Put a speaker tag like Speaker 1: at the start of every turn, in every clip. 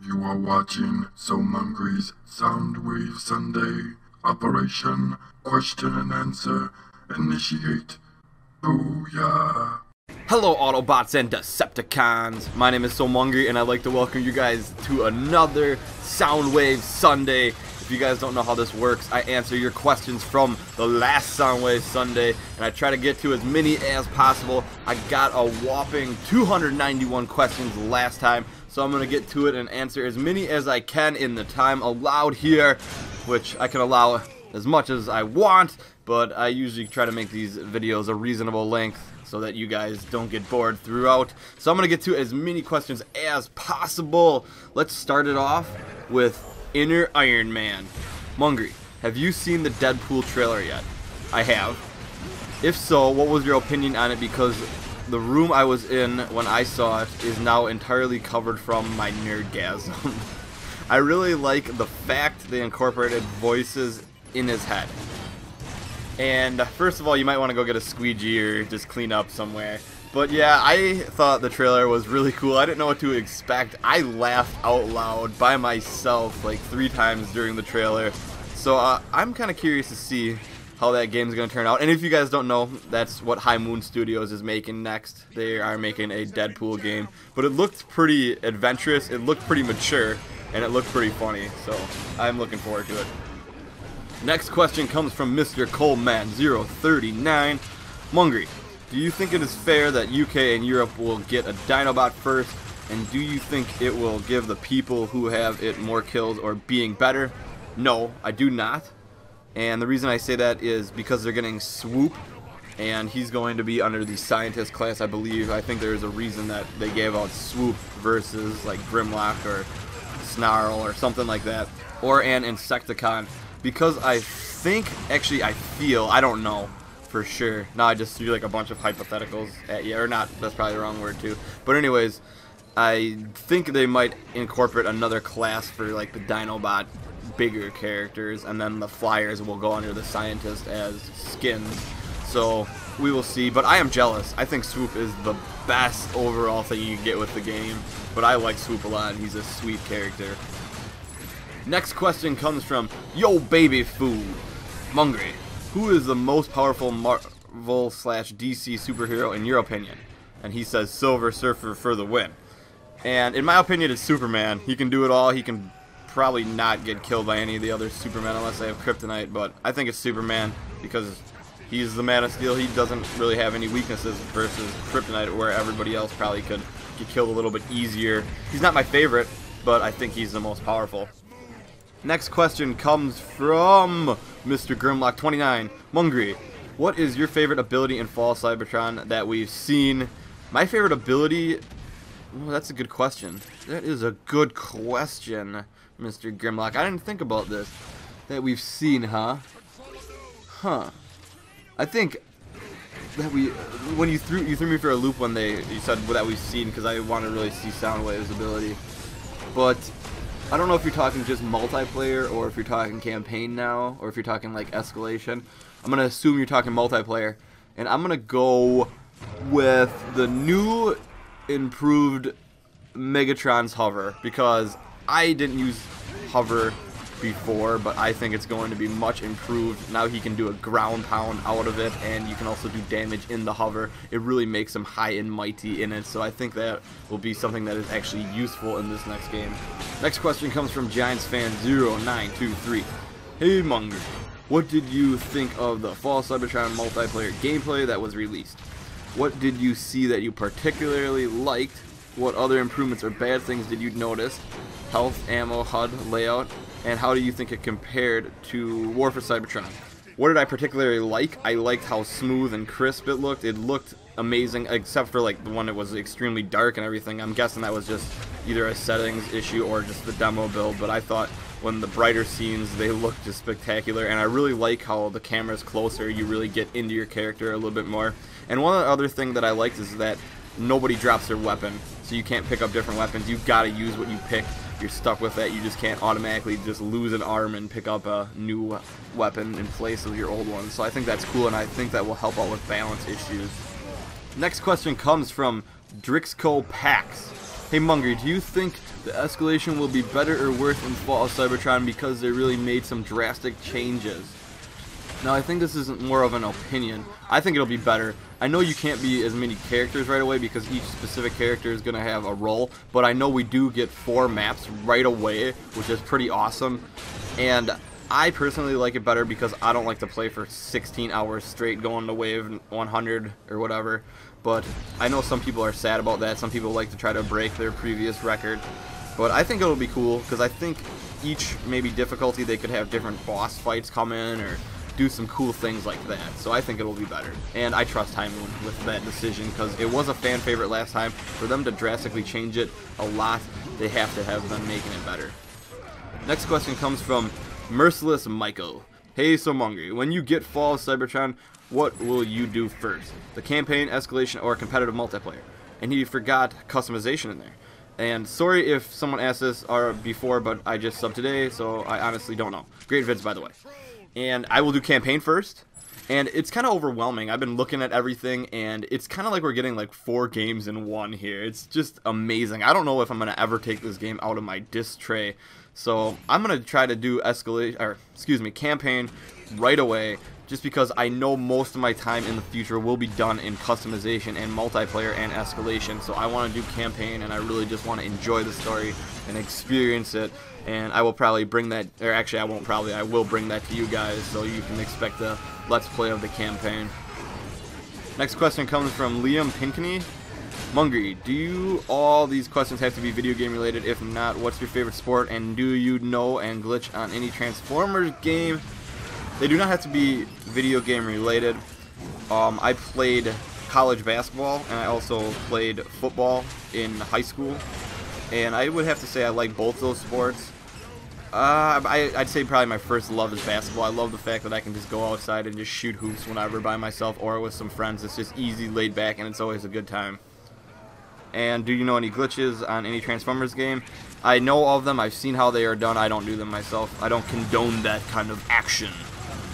Speaker 1: You are watching Soundwave's Soundwave Sunday. Operation Question and Answer. Initiate. Booyah.
Speaker 2: Hello Autobots and Decepticons, my name is Soundwave and I'd like to welcome you guys to another Soundwave Sunday. If you guys don't know how this works, I answer your questions from the last Soundwave Sunday and I try to get to as many as possible. I got a whopping 291 questions last time, so I'm going to get to it and answer as many as I can in the time allowed here, which I can allow as much as I want, but I usually try to make these videos a reasonable length so that you guys don't get bored throughout. So I'm going to get to as many questions as possible. Let's start it off with Inner Iron Man. Mungry, have you seen the Deadpool trailer yet? I have. If so, what was your opinion on it? Because the room I was in when I saw it is now entirely covered from my nerdgasm. I really like the fact they incorporated voices in his head. And first of all, you might want to go get a squeegee or just clean up somewhere. But yeah, I thought the trailer was really cool. I didn't know what to expect. I laughed out loud by myself like 3 times during the trailer. So I'm kind of curious to see how that game's going to turn out. And if you guys don't know, that's what High Moon Studios is making next. They are making a Deadpool game. But it looked pretty adventurous, it looked pretty mature, and it looked pretty funny. So I'm looking forward to it. Next question comes from Mr. Coleman039. Mungry, do you think it is fair that UK and Europe will get a Dinobot first? And do you think it will give the people who have it more kills or being better? No, I do not. And the reason I say that is because they're getting Swoop, and he's going to be under the Scientist class, I believe. I think there's a reason that they gave out Swoop versus like Grimlock or Snarl or something like that, or an Insecticon. Because I think, actually I feel, I don't know for sure. Now I just do like a bunch of hypotheticals at you, or not, that's probably the wrong word too. But anyways, I think they might incorporate another class for like the Dinobot bigger characters, and then the Flyers will go under the Scientist as skins. So we will see, but I am jealous. I think Swoop is the best overall thing you can get with the game, but I like Swoop a lot. He's a sweet character. Next question comes from Yo Baby Food. Mungry, who is the most powerful Marvel/DC superhero in your opinion? And he says Silver Surfer for the win. And in my opinion, it's Superman. He can do it all. He can probably not get killed by any of the other Supermen unless they have kryptonite, but I think it's Superman because he's the Man of Steel. He doesn't really have any weaknesses versus kryptonite, where everybody else probably could get killed a little bit easier. He's not my favorite, but I think he's the most powerful. Next question comes from Mr. Grimlock29. Mungry, what is your favorite ability in Fall Cybertron that we've seen? My favorite ability? Oh, that's a good question. That is a good question, Mr. Grimlock. I didn't think about this. That we've seen, huh? Huh. I think that when you threw me for a loop when you said that we've seen, because I want to really see Soundwave's ability. But I don't know if you're talking just multiplayer or if you're talking campaign now, or if you're talking like escalation. I'm gonna assume you're talking multiplayer, and I'm gonna go with the new improved Megatron's hover, because I didn't use hover before, but I think it's going to be much improved. Now he can do a ground pound out of it, and you can also do damage in the hover. It really makes him high and mighty in it, so I think that will be something that is actually useful in this next game. Next question comes from GiantsFan0923. Hey Munger, what did you think of the Fall Cybertron multiplayer gameplay that was released? What did you see that you particularly liked? What other improvements or bad things did you notice? Health, ammo, HUD, layout, and how do you think it compared to War for Cybertron? What did I particularly like? I liked how smooth and crisp it looked. It looked amazing, except for like the one that was extremely dark and everything. I'm guessing that was just either a settings issue or just the demo build, but I thought when the brighter scenes, they looked just spectacular, and I really like how the camera's closer. You really get into your character a little bit more. And one other thing that I liked is that nobody drops their weapon, so you can't pick up different weapons. You've got to use what you pick. You're stuck with that. You just can't automatically just lose an arm and pick up a new weapon in place of your old one. So I think that's cool, and I think that will help out with balance issues. Next question comes from Drixco Pax. Hey Mungry, do you think the escalation will be better or worse in Fall of Cybertron because they really made some drastic changes? Now I think this isn't more of an opinion. I think it'll be better. I know you can't be as many characters right away because each specific character is going to have a role, but I know we do get 4 maps right away, which is pretty awesome. And I personally like it better because I don't like to play for 16 hours straight going to wave 100 or whatever. But I know some people are sad about that. Some people like to try to break their previous record. But I think it'll be cool because I think each maybe difficulty they could have different boss fights come in or do some cool things like that. So I think it'll be better. And I trust High Moon with that decision because it was a fan favorite last time. For them to drastically change it a lot, they have to have been making it better. Next question comes from Merciless Michael. Hey Somongry, when you get Fall of Cybertron, what will you do first? The campaign, escalation, or competitive multiplayer? And he forgot customization in there. And sorry if someone asked this before, but I just subbed today, so I honestly don't know. Great vids, by the way. And I will do campaign first. And it's kind of overwhelming. I've been looking at everything, and it's kind of like we're getting like 4 games in one here. It's just amazing. I don't know if I'm going to ever take this game out of my disc tray. So I'm going to try to do campaign right away, just because I know most of my time in the future will be done in customization and multiplayer and escalation. So I want to do campaign, and I really just want to enjoy the story and experience it. And I will probably bring that, or actually I won't probably, I will bring that to you guys, so you can expect a Let's Play of the campaign. Next question comes from Liam Pinkney. Mungry, do all these questions have to be video game related? If not, what's your favorite sport? And do you know and glitch on any Transformers game? They do not have to be video game related. I played college basketball, and I also played football in high school. And I would have to say I like both those sports. I'd say probably my first love is basketball. I love the fact that I can just go outside and just shoot hoops whenever by myself or with some friends. It's just easy, laid back, and it's always a good time. And do you know any glitches on any Transformers game? I know of them. I've seen how they are done. I don't do them myself. I don't condone that kind of action,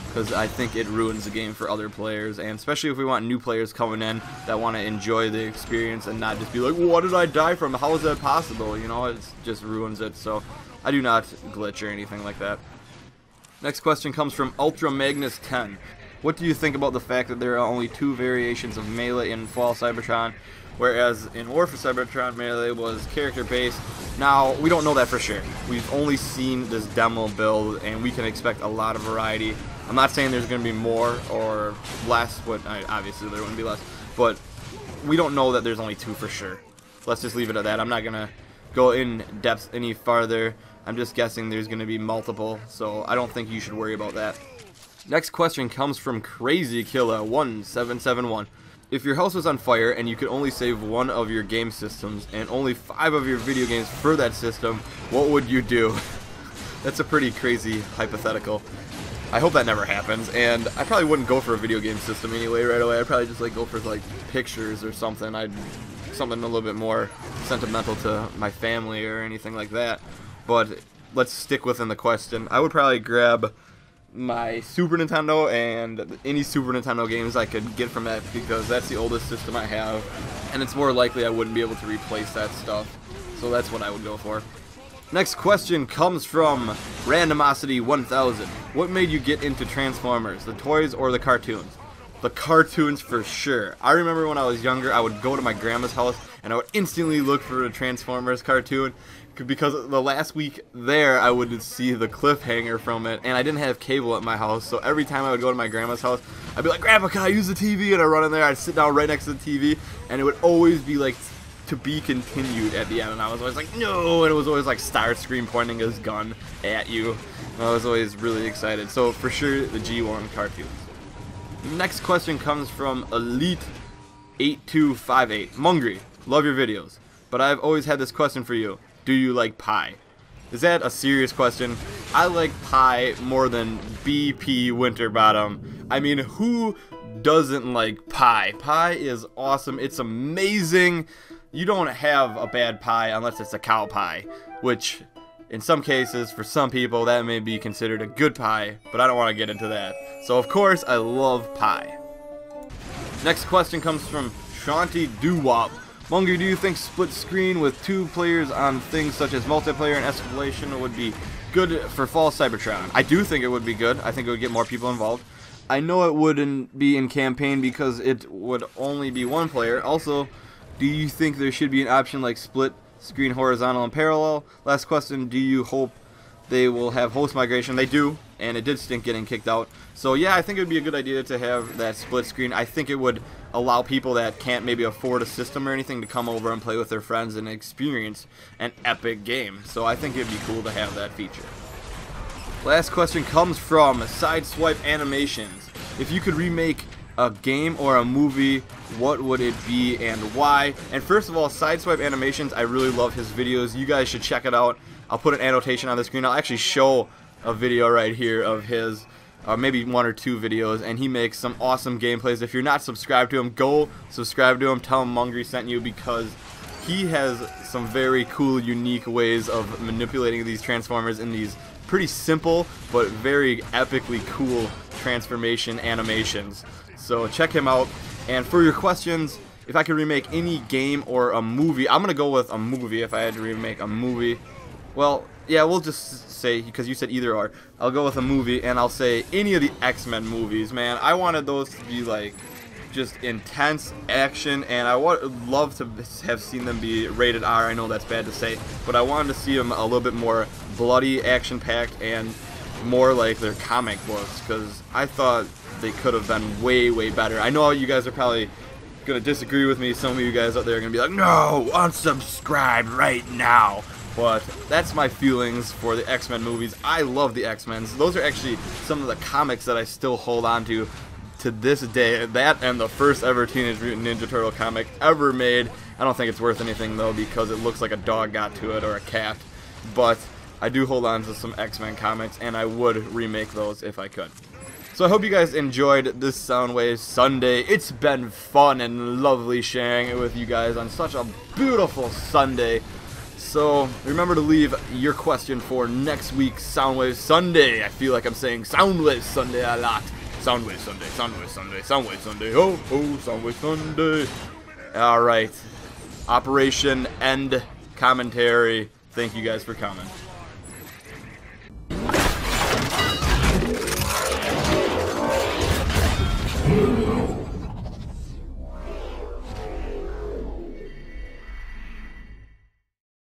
Speaker 2: because I think it ruins the game for other players, and especially if we want new players coming in that want to enjoy the experience and not just be like, what did I die from? How is that possible? You know, it just ruins it. So I do not glitch or anything like that. Next question comes from Ultra Magnus 10. What do you think about the fact that there are only 2 variations of Melee in Fall Cybertron, whereas in War for Cybertron, Melee was character-based? Now, we don't know that for sure. We've only seen this demo build, and we can expect a lot of variety. I'm not saying there's going to be more or less, but obviously there wouldn't be less, but we don't know that there's only 2 for sure. Let's just leave it at that. I'm not going to go in depth any farther. I'm just guessing there's going to be multiple, so I don't think you should worry about that. Next question comes from Crazy Killer 1771. If your house was on fire and you could only save 1 of your game systems and only 5 of your video games for that system, what would you do? That's a pretty crazy hypothetical. I hope that never happens, and I probably wouldn't go for a video game system anyway right away. I'd probably just like go for like pictures or something. Something a little bit more sentimental to my family or anything like that. But let's stick within the question. I would probably grab my Super Nintendo and any Super Nintendo games I could get from that, because that's the oldest system I have, and it's more likely I wouldn't be able to replace that stuff. So that's what I would go for. Next question comes from Randomosity 1000. What made you get into Transformers, the toys or the cartoons? The cartoons for sure. I remember when I was younger, I would go to my grandma's house and I would instantly look for a Transformers cartoon, because the last week there I would see the cliffhanger from it, and I didn't have cable at my house, so every time I would go to my grandma's house, I'd be like, Grandma, can I use the TV? And I'd run in there, I'd sit down right next to the TV, and it would always be like, to be continued at the end, and I was always like, no, and it was always like Starscream pointing his gun at you, and I was always really excited. So for sure, the G1 cartoons. Next question comes from Elite8258. Mungry, love your videos, but I've always had this question for you. Do you like pie? Is that a serious question? I like pie more than BP Winterbottom. I mean, who doesn't like pie? Pie is awesome. It's amazing. You don't have a bad pie unless it's a cow pie, which in some cases, for some people, that may be considered a good pie, but I don't want to get into that. So of course, I love pie. Next question comes from Shanti Doo-Wop. Munger, do you think split screen with 2 players on things such as multiplayer and escalation would be good for Fall Cybertron? I do think it would be good. I think it would get more people involved. I know it wouldn't be in campaign because it would only be 1 player. Also, do you think there should be an option like split screen horizontal and parallel? Last question, do you hope they will have host migration? They do, and it did stink getting kicked out. So yeah, I think it would be a good idea to have that split screen. I think it would allow people that can't maybe afford a system or anything to come over and play with their friends and experience an epic game. So I think it'd be cool to have that feature. Last question comes from Sideswipeanimations. If you could remake a game or a movie, what would it be and why? And first of all, Sideswipeanimations, I really love his videos. You guys should check it out. I'll put an annotation on the screen. I'll actually show a video right here of his, maybe 1 or 2 videos, and he makes some awesome gameplays. If you're not subscribed to him, go subscribe to him. Tell him Mungry sent you, because he has some very cool, unique ways of manipulating these Transformers in these pretty simple but very epically cool transformation animations. So check him out. And for your questions, if I could remake any game or a movie, I'm gonna go with a movie. If I had to remake a movie, well, yeah, we'll just say, because you said either or, I'll go with a movie, and I'll say any of the X-Men movies. Man, I wanted those to be like just intense action, and I would love to have seen them be rated R. I know that's bad to say, but I wanted to see them a little bit more bloody, action-packed, and more like their comic books, because I thought they could have been way, way better. I know you guys are probably going to disagree with me. Some of you guys out there are going to be like, no, unsubscribe right now. But that's my feelings for the X-Men movies. I love the X-Men. Those are actually some of the comics that I still hold on to this day. That and the first ever Teenage Mutant Ninja Turtle comic ever made. I don't think it's worth anything though, because it looks like a dog got to it or a cat. But I do hold on to some X-Men comics, and I would remake those if I could. So I hope you guys enjoyed this Soundwave Sunday. It's been fun and lovely sharing it with you guys on such a beautiful Sunday. So remember to leave your question for next week's Soundwave Sunday. I feel like I'm saying Soundwave Sunday a lot. Soundwave Sunday, Soundwave Sunday, Soundwave Sunday, oh, oh, Soundwave Sunday. Alright, Operation End Commentary. Thank you guys for coming.